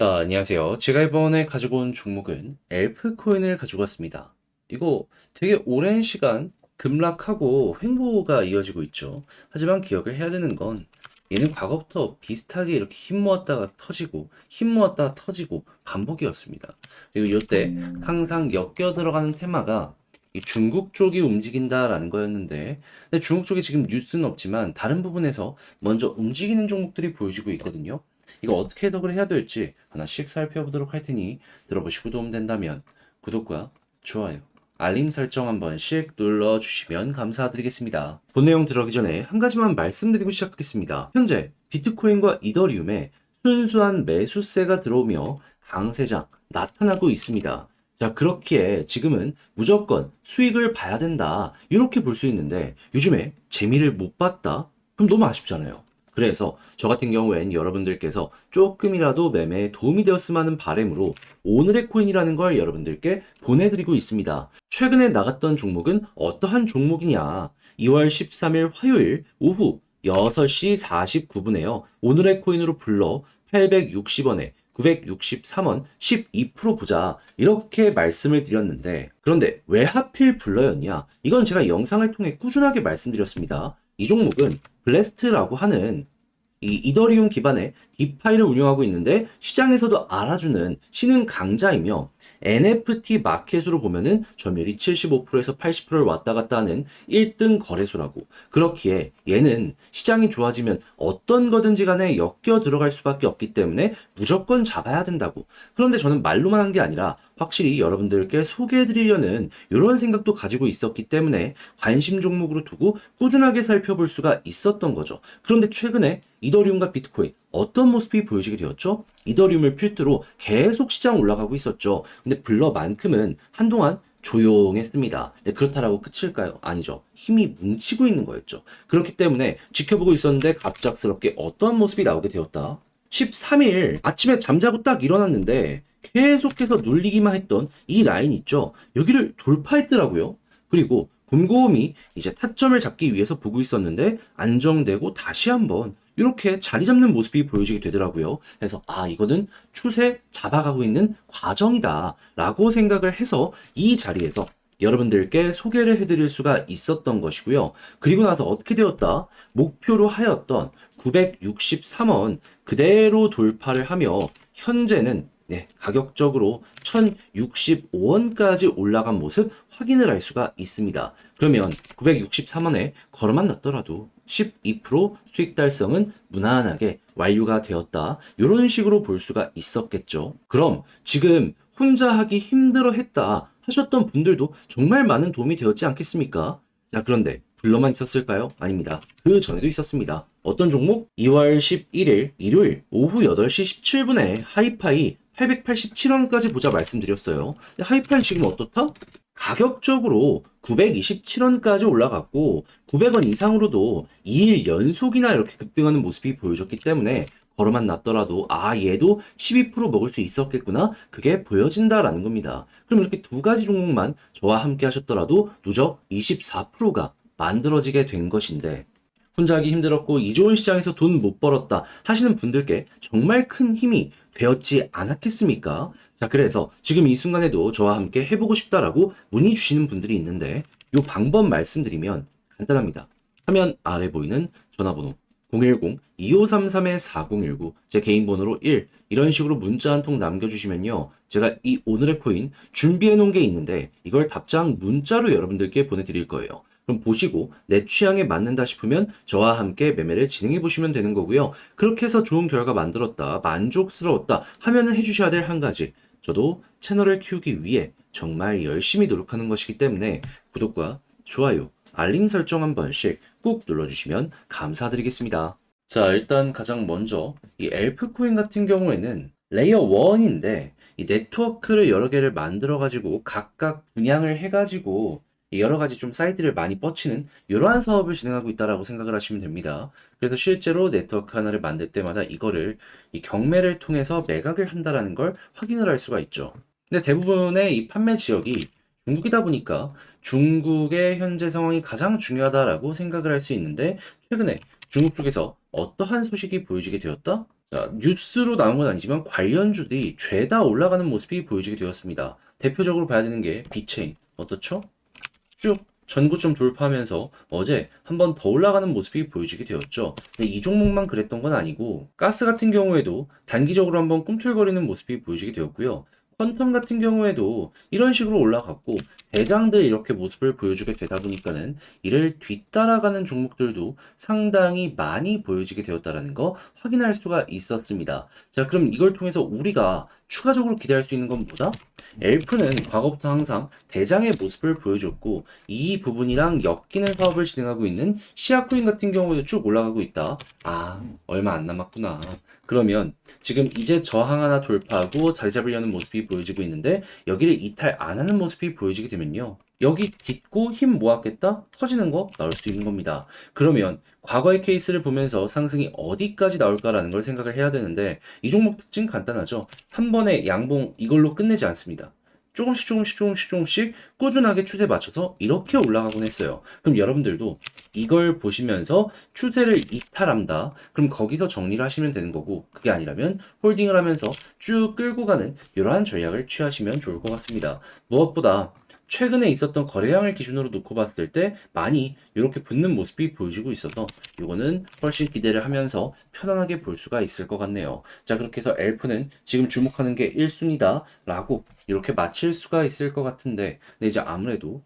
안녕하세요. 제가 이번에 가지고 온 종목은 엘프 코인을 가지고 왔습니다. 이거 되게 오랜 시간 급락하고 횡보가 이어지고 있죠. 하지만 기억을 해야 되는 건 얘는 과거부터 비슷하게 이렇게 힘 모았다가 터지고 힘 모았다가 터지고 반복이었습니다. 그리고 이때 항상 엮여 들어가는 테마가 이 중국 쪽이 움직인다라는 거였는데, 근데 중국 쪽에 지금 뉴스는 없지만 다른 부분에서 먼저 움직이는 종목들이 보여지고 있거든요. 이거 어떻게 해석을 해야 될지 하나씩 살펴보도록 할 테니 들어보시고 도움된다면 구독과 좋아요, 알림 설정 한 번씩 눌러주시면 감사드리겠습니다. 본 내용 들어가기 전에 한 가지만 말씀드리고 시작하겠습니다. 현재 비트코인과 이더리움에 순수한 매수세가 들어오며 강세장 나타나고 있습니다. 자, 그렇기에 지금은 무조건 수익을 봐야 된다, 이렇게 볼 수 있는데 요즘에 재미를 못 봤다? 그럼 너무 아쉽잖아요. 그래서 저 같은 경우엔 여러분들께서 조금이라도 매매에 도움이 되었으면 하는 바람으로 오늘의 코인이라는 걸 여러분들께 보내드리고 있습니다. 최근에 나갔던 종목은 어떠한 종목이냐? 2월 13일 화요일 오후 6시 49분에요. 오늘의 코인으로 불러 860원에 963원 12% 보자, 이렇게 말씀을 드렸는데, 그런데 왜 하필 불러였냐? 이건 제가 영상을 통해 꾸준하게 말씀드렸습니다. 이 종목은 블래스트라고 하는 이 이더리움 기반의 디파이를 운영하고 있는데 시장에서도 알아주는 신흥 강자이며, NFT 마켓으로 보면은 점유율이 75%에서 80%를 왔다 갔다 하는 1등 거래소라고. 그렇기에 얘는 시장이 좋아지면 어떤 거든지 간에 엮여 들어갈 수밖에 없기 때문에 무조건 잡아야 된다고. 그런데 저는 말로만 한 게 아니라 확실히 여러분들께 소개해드리려는 이런 생각도 가지고 있었기 때문에 관심 종목으로 두고 꾸준하게 살펴볼 수가 있었던 거죠. 그런데 최근에 이더리움과 비트코인 어떤 모습이 보여지게 되었죠? 이더리움을 필두로 계속 시장 올라가고 있었죠. 근데 블러만큼은 한동안 조용했습니다. 근데 그렇다라고 끝일까요? 아니죠. 힘이 뭉치고 있는 거였죠. 그렇기 때문에 지켜보고 있었는데 갑작스럽게 어떠한 모습이 나오게 되었다. 13일 아침에 잠자고 딱 일어났는데 계속해서 눌리기만 했던 이 라인 있죠. 여기를 돌파했더라고요. 그리고 곰곰이 이제 타점을 잡기 위해서 보고 있었는데 안정되고 다시 한번 이렇게 자리 잡는 모습이 보여지게 되더라고요. 그래서 이거는 추세 잡아가고 있는 과정이다 라고 생각을 해서 이 자리에서 여러분들께 소개를 해드릴 수가 있었던 것이고요. 그리고 나서 어떻게 되었다? 목표로 하였던 963원 그대로 돌파를 하며 현재는 가격적으로 1065원까지 올라간 모습 확인을 할 수가 있습니다. 그러면 963원에 걸어만 놨더라도 12% 수익 달성은 무난하게 완료가 되었다, 이런 식으로 볼 수가 있었겠죠. 그럼 지금 혼자 하기 힘들어 했다 하셨던 분들도 정말 많은 도움이 되었지 않겠습니까? 자, 그런데 불러만 있었을까요? 아닙니다. 그 전에도 있었습니다. 어떤 종목? 2월 11일 일요일 오후 8시 17분에 하이파이 887원까지 보자 말씀드렸어요. 하이파이 지금 어떻다? 가격적으로 927원까지 올라갔고 900원 이상으로도 2일 연속이나 이렇게 급등하는 모습이 보여졌기 때문에 걸어만 놨더라도 얘도 12% 먹을 수 있었겠구나, 그게 보여진다라는 겁니다. 그럼 이렇게 두 가지 종목만 저와 함께 하셨더라도 누적 24%가 만들어지게 된 것인데, 혼자 하기 힘들었고 이 좋은 시장에서 돈 못 벌었다 하시는 분들께 정말 큰 힘이 되었지 않았겠습니까? 자, 그래서 지금 이 순간에도 저와 함께 해보고 싶다라고 문의 주시는 분들이 있는데, 이 방법 말씀드리면 간단합니다. 화면 아래 보이는 전화번호 010-2533-4019, 제 개인 번호로 1, 이런 식으로 문자 한 통 남겨주시면요, 제가 이 오늘의 코인 준비해 놓은 게 있는데 이걸 답장 문자로 여러분들께 보내드릴 거예요. 그럼 보시고 내 취향에 맞는다 싶으면 저와 함께 매매를 진행해 보시면 되는 거고요. 그렇게 해서 좋은 결과 만들었다, 만족스러웠다 하면은 해주셔야 될 한 가지, 저도 채널을 키우기 위해 정말 열심히 노력하는 것이기 때문에 구독과 좋아요, 알림 설정 한 번씩 꼭 눌러주시면 감사드리겠습니다. 자, 일단 가장 먼저 이 엘프코인 같은 경우에는 레이어 1인데 이 네트워크를 여러 개를 만들어 가지고 각각 분양을 해 가지고 여러 가지 좀 사이트를 많이 뻗치는 이러한 사업을 진행하고 있다라고 생각을 하시면 됩니다. 그래서 실제로 네트워크 하나를 만들 때마다 이거를 이 경매를 통해서 매각을 한다라는 걸 확인을 할 수가 있죠. 근데 대부분의 이 판매 지역이 중국이다 보니까 중국의 현재 상황이 가장 중요하다라고 생각을 할 수 있는데, 최근에 중국 쪽에서 어떠한 소식이 보여지게 되었다? 자, 뉴스로 나온 건 아니지만 관련주들이 죄다 올라가는 모습이 보여지게 되었습니다. 대표적으로 봐야 되는 게 비체인. 어떻죠? 쭉 전고점 돌파하면서 어제 한 번 더 올라가는 모습이 보여지게 되었죠. 근데 이 종목만 그랬던 건 아니고 가스 같은 경우에도 단기적으로 한번 꿈틀거리는 모습이 보여지게 되었고요. 퀀텀 같은 경우에도 이런 식으로 올라갔고 대장들 이렇게 모습을 보여주게 되다 보니까는 이를 뒤따라가는 종목들도 상당히 많이 보여지게 되었다라는 거 확인할 수가 있었습니다. 자, 그럼 이걸 통해서 우리가 추가적으로 기대할 수 있는 건 뭐다? 엘프는 과거부터 항상 대장의 모습을 보여줬고 이 부분이랑 엮이는 사업을 진행하고 있는 시아코인 같은 경우에도 쭉 올라가고 있다. 아, 얼마 안 남았구나. 그러면 지금 이제 저항 하나 돌파하고 자리 잡으려는 모습이 보여지고 있는데 여기를 이탈 안 하는 모습이 보여지게 되면요. 여기 딛고 힘 모았겠다? 터지는 거 나올 수 있는 겁니다. 그러면 과거의 케이스를 보면서 상승이 어디까지 나올까라는 걸 생각을 해야 되는데 이 종목 특징 간단하죠. 한 번에 양봉 이걸로 끝내지 않습니다. 조금씩 꾸준하게 추세 맞춰서 이렇게 올라가곤 했어요. 그럼 여러분들도 이걸 보시면서 추세를 이탈한다. 그럼 거기서 정리를 하시면 되는 거고 그게 아니라면 홀딩을 하면서 쭉 끌고 가는 이러한 전략을 취하시면 좋을 것 같습니다. 무엇보다 최근에 있었던 거래량을 기준으로 놓고 봤을 때 많이 이렇게 붙는 모습이 보여지고 있어서 이거는 훨씬 기대를 하면서 편안하게 볼 수가 있을 것 같네요. 자, 그렇게 해서 엘프는 지금 주목하는 게 1순위다 라고 이렇게 맞힐 수가 있을 것 같은데 근데 이제 아무래도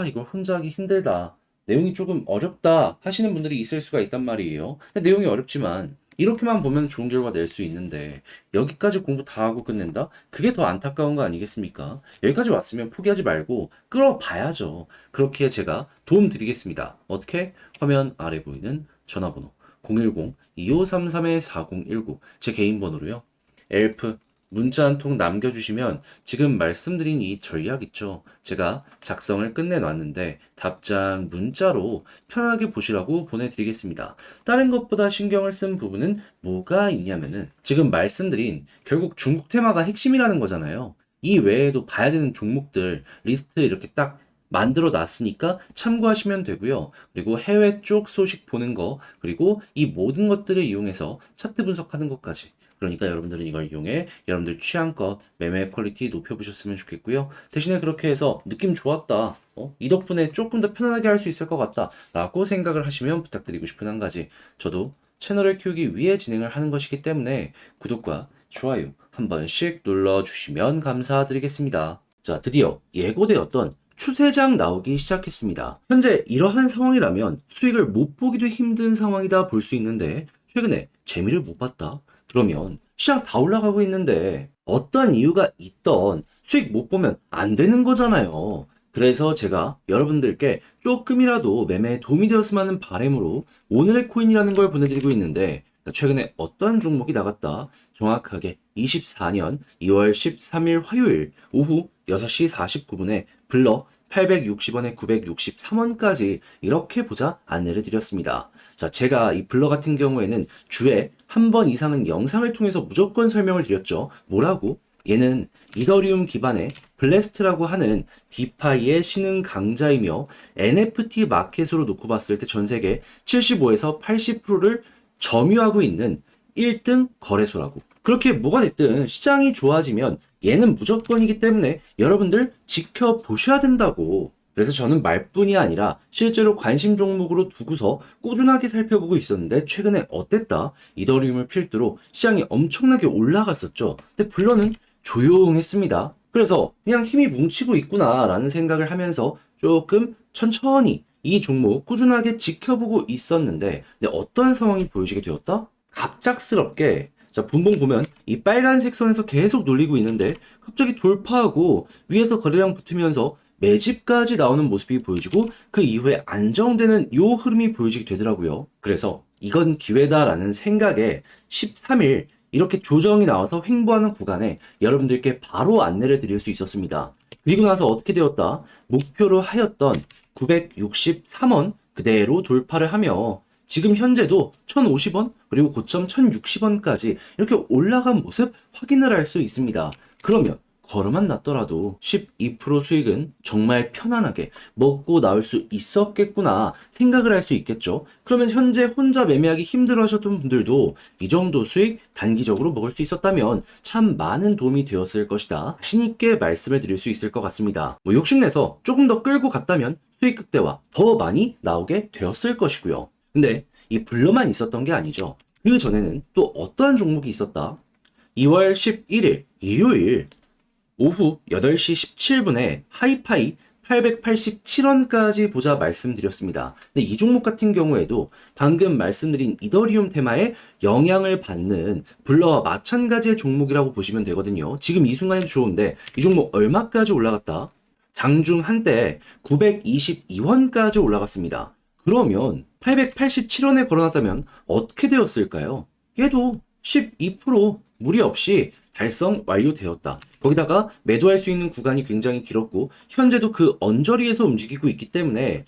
이걸 혼자 하기 힘들다, 내용이 조금 어렵다 하시는 분들이 있을 수가 있단 말이에요. 근데 내용이 어렵지만 이렇게만 보면 좋은 결과 낼 수 있는데 여기까지 공부 다 하고 끝낸다? 그게 더 안타까운 거 아니겠습니까? 여기까지 왔으면 포기하지 말고 끌어봐야죠. 그렇게 제가 도움 드리겠습니다. 어떻게? 화면 아래 보이는 전화번호 010-2533-4019 제 개인 번호로요. 엘프 문자 한 통 남겨주시면 지금 말씀드린 이 전략 있죠. 제가 작성을 끝내놨는데 답장 문자로 편하게 보시라고 보내드리겠습니다. 다른 것보다 신경을 쓴 부분은 뭐가 있냐면은 지금 말씀드린 결국 중국 테마가 핵심이라는 거잖아요. 이 외에도 봐야 되는 종목들 리스트 이렇게 딱 만들어 놨으니까 참고하시면 되고요. 그리고 해외 쪽 소식 보는 거, 그리고 이 모든 것들을 이용해서 차트 분석하는 것까지. 그러니까 여러분들은 이걸 이용해 여러분들 취향껏 매매 퀄리티 높여보셨으면 좋겠고요. 대신에 그렇게 해서 느낌 좋았다. 이 덕분에 조금 더 편안하게 할 수 있을 것 같다. 라고 생각을 하시면 부탁드리고 싶은 한 가지. 저도 채널을 키우기 위해 진행을 하는 것이기 때문에 구독과 좋아요 한 번씩 눌러주시면 감사드리겠습니다. 자, 드디어 예고되었던 추세장 나오기 시작했습니다. 현재 이러한 상황이라면 수익을 못 보기도 힘든 상황이다 볼 수 있는데 최근에 재미를 못 봤다. 그러면 시장 다 올라가고 있는데 어떤 이유가 있던 수익 못 보면 안 되는 거잖아요. 그래서 제가 여러분들께 조금이라도 매매에 도움이 되었으면 하는 바람으로 오늘의 코인이라는 걸 보내드리고 있는데 최근에 어떤 종목이 나갔다? 정확하게 24년 2월 13일 화요일 오후 6시 49분에 블러 860원에 963원까지 이렇게 보자 안내를 드렸습니다. 자, 제가 이 블러 같은 경우에는 주에 한 번 이상은 영상을 통해서 무조건 설명을 드렸죠. 뭐라고? 얘는 이더리움 기반의 블래스트라고 하는 디파이의 신흥 강자이며 NFT 마켓으로 놓고 봤을 때 전 세계 75에서 80%를 점유하고 있는 1등 거래소라고. 그렇게 뭐가 됐든 시장이 좋아지면 얘는 무조건이기 때문에 여러분들 지켜보셔야 된다고. 그래서 저는 말뿐이 아니라 실제로 관심 종목으로 두고서 꾸준하게 살펴보고 있었는데 최근에 어땠다? 이더리움을 필두로 시장이 엄청나게 올라갔었죠. 근데 블러는 조용했습니다. 그래서 그냥 힘이 뭉치고 있구나 라는 생각을 하면서 조금 천천히 이 종목 꾸준하게 지켜보고 있었는데 근데 어떤 상황이 보여지게 되었다? 갑작스럽게 자, 분봉 보면 이 빨간색 선에서 계속 놀리고 있는데 갑자기 돌파하고 위에서 거래량 붙으면서 매집까지 나오는 모습이 보여지고 그 이후에 안정되는 요 흐름이 보여지게 되더라고요. 그래서 이건 기회다라는 생각에 13일 이렇게 조정이 나와서 횡보하는 구간에 여러분들께 바로 안내를 드릴 수 있었습니다. 그리고 나서 어떻게 되었다? 목표로 하였던 963원 그대로 돌파를 하며 지금 현재도 1050원 그리고 고점 1060원까지 이렇게 올라간 모습 확인을 할 수 있습니다. 그러면 걸어만 놨더라도 12% 수익은 정말 편안하게 먹고 나올 수 있었겠구나 생각을 할 수 있겠죠. 그러면 현재 혼자 매매하기 힘들어 하셨던 분들도 이 정도 수익 단기적으로 먹을 수 있었다면 참 많은 도움이 되었을 것이다. 자신 있게 말씀을 드릴 수 있을 것 같습니다. 욕심내서 조금 더 끌고 갔다면 수익 극대화 더 많이 나오게 되었을 것이고요. 근데 이 블러만 있었던 게 아니죠. 그 전에는 또 어떠한 종목이 있었다? 2월 11일 일요일 오후 8시 17분에 하이파이 887원까지 보자 말씀드렸습니다. 근데 이 종목 같은 경우에도 방금 말씀드린 이더리움 테마에 영향을 받는 블러와 마찬가지의 종목이라고 보시면 되거든요. 지금 이 순간에도 좋은데 이 종목 얼마까지 올라갔다? 장중 한때 922원까지 올라갔습니다. 그러면 887원에 걸어놨다면 어떻게 되었을까요? 얘도 12% 무리 없이 달성 완료되었다. 거기다가 매도할 수 있는 구간이 굉장히 길었고 현재도 그 언저리에서 움직이고 있기 때문에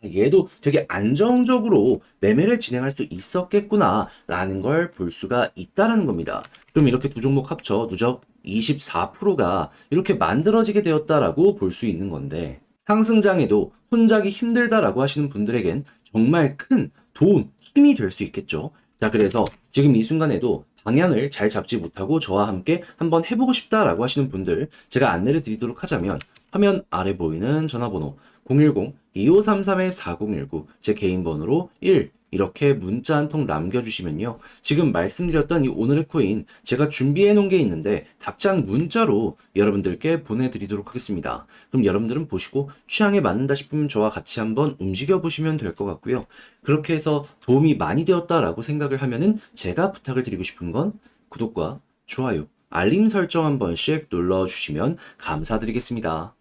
얘도 되게 안정적으로 매매를 진행할 수 있었겠구나 라는 걸 볼 수가 있다라는 겁니다. 그럼 이렇게 두 종목 합쳐 누적 24%가 이렇게 만들어지게 되었다라고 볼 수 있는 건데 상승장에도 혼자기 힘들다라고 하시는 분들에겐 정말 큰 도움, 힘이 될 수 있겠죠. 자, 그래서 지금 이 순간에도 방향을 잘 잡지 못하고 저와 함께 한번 해보고 싶다라고 하시는 분들 제가 안내를 드리도록 하자면 화면 아래 보이는 전화번호 010-2533-4019 제 개인 번호로 1 이렇게 문자 한 통 남겨주시면요. 지금 말씀드렸던 이 오늘의 코인 제가 준비해 놓은 게 있는데 답장 문자로 여러분들께 보내드리도록 하겠습니다. 그럼 여러분들은 보시고 취향에 맞는다 싶으면 저와 같이 한번 움직여 보시면 될 것 같고요. 그렇게 해서 도움이 많이 되었다라고 생각을 하면은 제가 부탁을 드리고 싶은 건 구독과 좋아요, 알림 설정 한 번씩 눌러주시면 감사드리겠습니다.